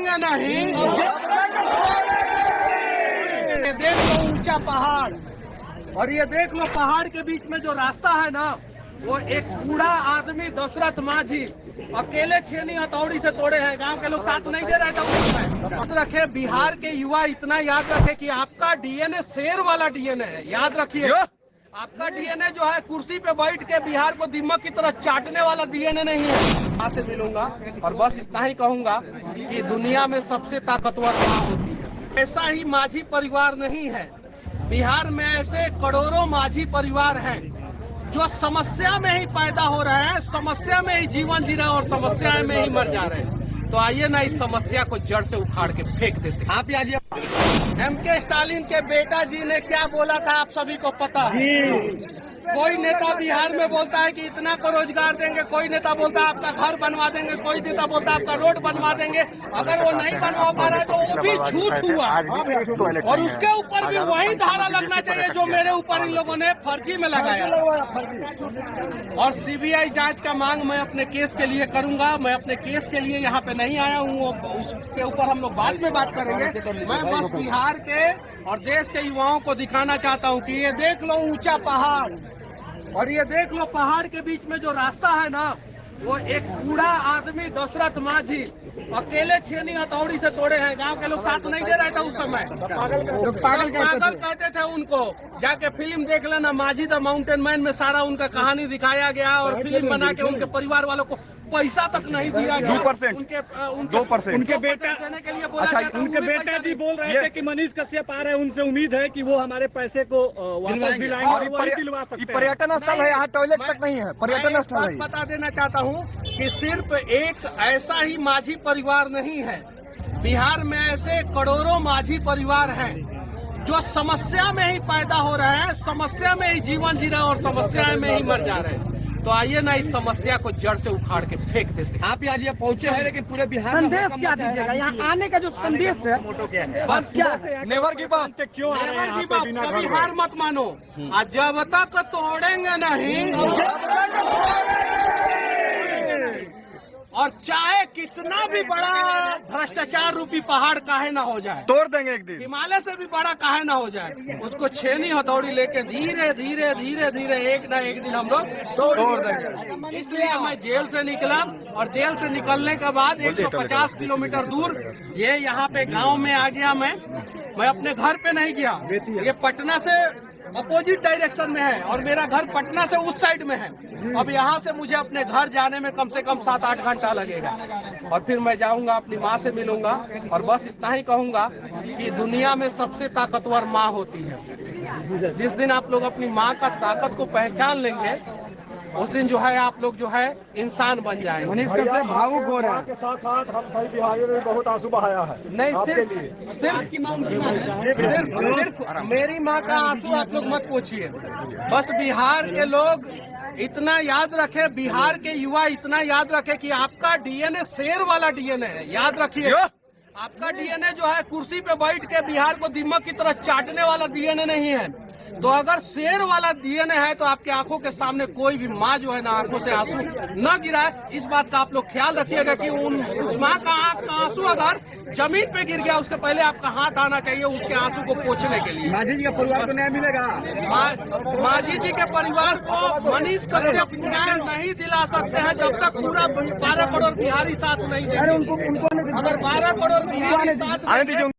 तोड़ेंगे नहीं। ये देख लो ऊंचा पहाड़, और ये देख लो पहाड़ के बीच में जो रास्ता है ना, वो एक बूढ़ा आदमी दशरथ माझी अकेले छेनी हथौड़ी से तोड़े हैं। गांव के लोग साथ नहीं दे रहे थे। याद रखे, बिहार के युवा इतना याद रखे कि आपका डीएनए शेर वाला डीएनए है। याद रखिए, आपका डीएनए जो है कुर्सी पे बैठ के बिहार को दिमाग की तरह चाटने वाला डीएनए नहीं है। यहाँ से मिलूंगा और बस इतना ही कहूंगा कि दुनिया में सबसे ताकतवर माँ होती है। ऐसा ही माझी परिवार नहीं है, बिहार में ऐसे करोड़ों माझी परिवार हैं जो समस्या में ही पैदा हो रहे हैं, समस्या में ही जीवन जी रहे हैं और समस्या में ही मर जा रहे हैं। तो आइए ना इस समस्या को जड़ से उखाड़ के फेंक देते हैं। आप आइए। MK स्टालिन के बेटा जी ने क्या बोला था आप सभी को पता है। कोई नेता बिहार में बोलता है कि इतना को रोजगार देंगे, कोई नेता बोलता है आपका घर बनवा देंगे, कोई नेता बोलता है आपका रोड बनवा देंगे। अगर वो नहीं बनवा पा रहा है तो वो भी झूठ हुआ, और उसके ऊपर भी वही धारा लगना चाहिए जो मेरे ऊपर इन लोगों ने फर्जी में लगाया। और CBI जांच का मांग मैं अपने केस के लिए करूंगा। मैं अपने केस के लिए यहाँ पे नहीं आया हूँ, उसके ऊपर हम लोग बाद में बात करेंगे। मैं बस बिहार के और देश के युवाओं को दिखाना चाहता हूँ कि ये देख लो ऊंचा पहाड़, और ये देख लो पहाड़ के बीच में जो रास्ता है ना, वो एक बूढ़ा आदमी दशरथ माझी अकेले छेनी हथौड़ी से तोड़े हैं। गांव के लोग साथ नहीं दे रहे थे उस समय। पागल कहते थे उनको। जाके फिल्म देख लेना, माझी द माउंटेन मैन में सारा उनका कहानी दिखाया गया, और फिल्म बना के उनके परिवार वालों को पैसा तक नहीं दिया गया। 2%। उनके बेटा देने के लिए बोला जाता है। उनके बेटा जी बोल रहे थे कि मनीष कश्यप आ रहे हैं, उनसे उम्मीद है कि वो हमारे पैसे को वापस दिलाएंगे और वही दिलवा सकते हैं। पर्यटन स्थल है, यहाँ टॉयलेट तक नहीं है, पर्यटन स्थल है। बता देना चाहता हूँ कि सिर्फ एक ऐसा ही माझी परिवार नहीं है, बिहार में ऐसे करोड़ों माझी परिवार हैं जो समस्या में ही पैदा हो रहे हैं, समस्या में ही जीवन जी रहे हैं और समस्या में ही मर जा रहे हैं। तो आइए ना इस समस्या को जड़ से उखाड़ के फेंक देते हैं। आप आज ये पहुंचे हैं, लेकिन पूरे बिहार संदेश क्या दीजिएगा यहाँ आने का जो संदेश है, बस क्या नेवर गिव अप। क्यों आ रहे हैं यहाँ पे बिना घर कभी हार मत मानो। आज जब तक तोड़ेंगे नहीं, और चाहे कितना भी बड़ा भ्रष्टाचार रूपी पहाड़ काहे ना हो जाए, तोड़ देंगे एक दिन। हिमालय से भी बड़ा काहे ना हो जाए, उसको छेनी हथौड़ी लेके धीरे धीरे धीरे धीरे एक ना एक दिन हम लोग तोड़ देंगे। इसलिए मैं जेल से निकला, और जेल से निकलने के बाद 150 किलोमीटर दूर ये यहाँ पे गांव में आ गया। मैं अपने घर पे नहीं गया, ये पटना से अपोजिट डायरेक्शन में है और मेरा घर पटना से उस साइड में है। अब यहाँ से मुझे अपने घर जाने में कम से कम 7-8 घंटा लगेगा, और फिर मैं जाऊंगा अपनी माँ से मिलूंगा। और बस इतना ही कहूंगा कि दुनिया में सबसे ताकतवर माँ होती है। जिस दिन आप लोग अपनी माँ का ताकत को पहचान लेंगे, उस दिन जो है आप लोग जो है इंसान बन जाएंगे। मनीष कश्यप भावुक हो रहा है। के साथ साथ हम सभी बिहारियों ने बहुत आंसू बहाया है। नहीं, सिर्फ मेरी माँ का आंसू आप लोग मत पूछिए। बस बिहार के लोग इतना याद रखे, बिहार के युवा इतना याद रखे कि आपका डीएनए शेर वाला डीएनए है। याद रखिए, आपका डीएनए जो है कुर्सी पे बैठ के बिहार को दिमाग की तरह चाटने वाला डीएनए नहीं है। तो अगर शेर वाला डीएनए है तो आपकी आंखों के सामने कोई भी माँ जो है ना आंखों से आंसू न गिराए। इस बात का आप लोग ख्याल रखिएगा कि उस माँ का आंसू अगर जमीन पे गिर गया, उसके पहले आपका हाथ आना चाहिए उसके आंसू को पोंछने के लिए। माझी जी के परिवार को न्याय मिलेगा। माझी जी के परिवार को मनीष कश्यप न्याय नहीं दिला सकते हैं जब तक पूरा 12 करोड़ बिहारी साथ नहीं देंगे। अगर 12 करोड़ बिहारी साथ